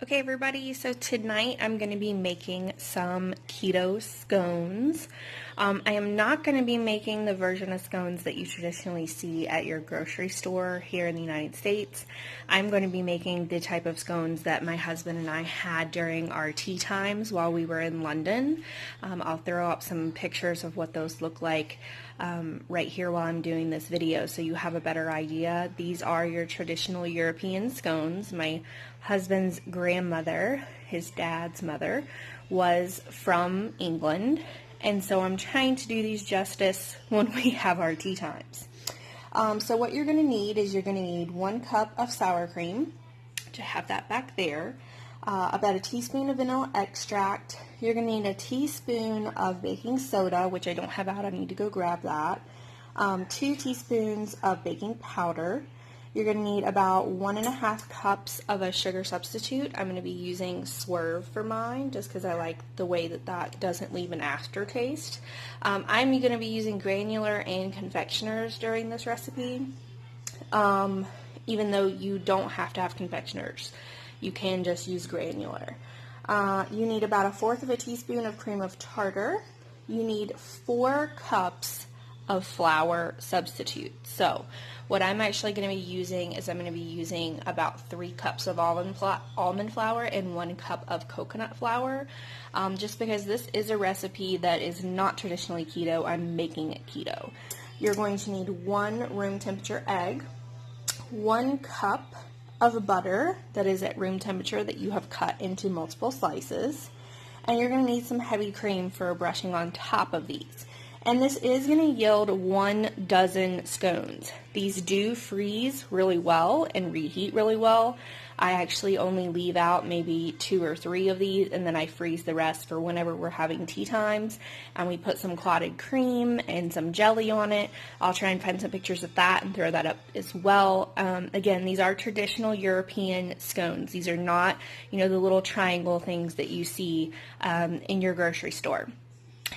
Okay everybody, so tonight I'm going to be making some keto scones. I am not going to be making the version of scones that you traditionally see at your grocery store here in the United States. I'm going to be making the type of scones that my husband and I had during our tea times while we were in London. I'll throw up some pictures of what those look like right here while I'm doing this video so you have a better idea. These are your traditional European scones. My husband's grandmother, his dad's mother, was from England, and so I'm trying to do these justice when we have our tea times. So what you're going to need is you're going to need 1 cup of sour cream, to have that back there, about a teaspoon of vanilla extract. You're going to need a teaspoon of baking soda, which I don't have out, I need to go grab that, 2 teaspoons of baking powder. You're going to need about 1.5 cups of a sugar substitute. I'm going to be using Swerve for mine just because I like the way that that doesn't leave an aftertaste. I'm going to be using granular and confectioners during this recipe, even though you don't have to have confectioners. You can just use granular. You need about 1/4 of a teaspoon of cream of tartar. You need 4 cups of flour substitute. So what I'm actually going to be using is I'm going to be using about 3 cups of almond flour and 1 cup of coconut flour. Just because this is a recipe that is not traditionally keto, I'm making it keto. You're going to need 1 room temperature egg, 1 cup of butter that is at room temperature that you have cut into multiple slices, and you're going to need some heavy cream for brushing on top of these. And this is going to yield 1 dozen scones. These do freeze really well and reheat really well. I actually only leave out maybe 2 or 3 of these, and then I freeze the rest for whenever we're having tea times. And we put some clotted cream and some jelly on it. I'll try and find some pictures of that and throw that up as well. Again, these are traditional European scones. These are not, the little triangle things that you see in your grocery store.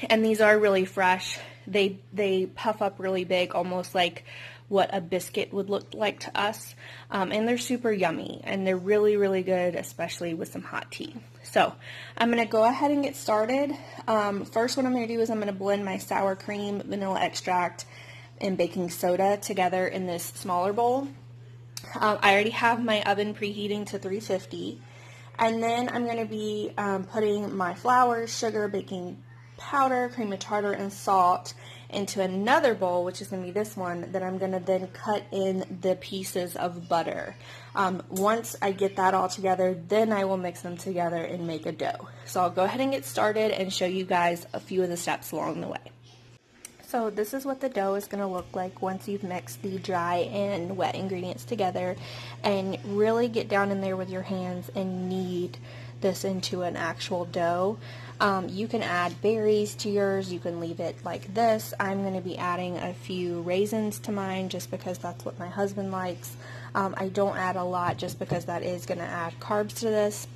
And these are really fresh. They puff up really big, almost like what a biscuit would look like to us. And they're super yummy, and they're really, really good, especially with some hot tea. So I'm going to go ahead and get started. First, what I'm going to do is I'm going to blend my sour cream, vanilla extract, and baking soda together in this smaller bowl. I already have my oven preheating to 350. And then I'm going to be putting my flour, sugar, baking powder, cream of tartar, and salt into another bowl, which is going to be this one, that I'm going to then cut in the pieces of butter. Once I get that all together, then I will mix them together and make a dough. So I'll go ahead and get started and show you guys a few of the steps along the way. So this is what the dough is going to look like once you've mixed the dry and wet ingredients together, and really get down in there with your hands and knead this into an actual dough. You can add berries to yours, you can leave it like this. I'm going to be adding a few raisins to mine just because that's what my husband likes. I don't add a lot just because that is going to add carbs to this.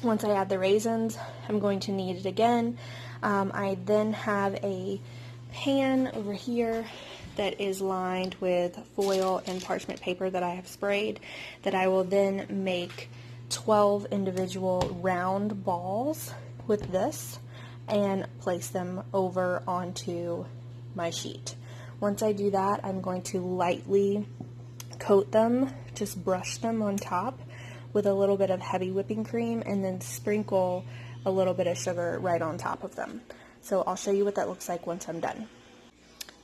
Once I add the raisins, I'm going to knead it again. I then have a pan over here that is lined with foil and parchment paper that I have sprayed, that I will then make 12 individual round balls with this and place them over onto my sheet. Once I do that, I'm going to lightly coat them, just brush them on top with a little bit of heavy whipping cream, and then sprinkle a little bit of sugar right on top of them. So I'll show you what that looks like once I'm done.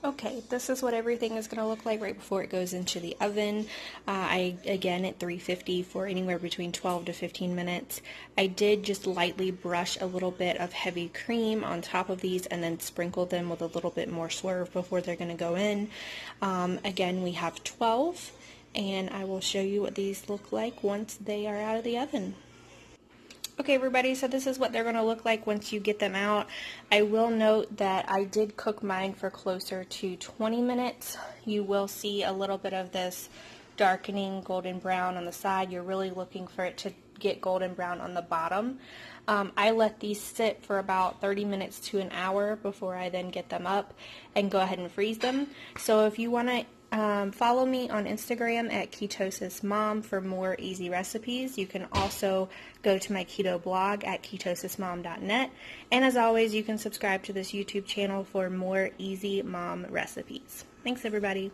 Okay, this is what everything is going to look like right before it goes into the oven. Again, at 350 for anywhere between 12 to 15 minutes. I did just lightly brush a little bit of heavy cream on top of these and then sprinkle them with a little bit more Swerve before they're going to go in. Again, we have 12, and I will show you what these look like once they are out of the oven. Okay everybody, so this is what they're going to look like once you get them out. I will note that I did cook mine for closer to 20 minutes. You will see a little bit of this darkening golden brown on the side. You're really looking for it to get golden brown on the bottom. I let these sit for about 30 minutes to an hour before I then get them up and go ahead and freeze them. So if you want to Follow me on Instagram at Ketosis Mom for more easy recipes. You can also go to my keto blog at ketosismom.net. And as always, you can subscribe to this YouTube channel for more easy mom recipes. Thanks, everybody.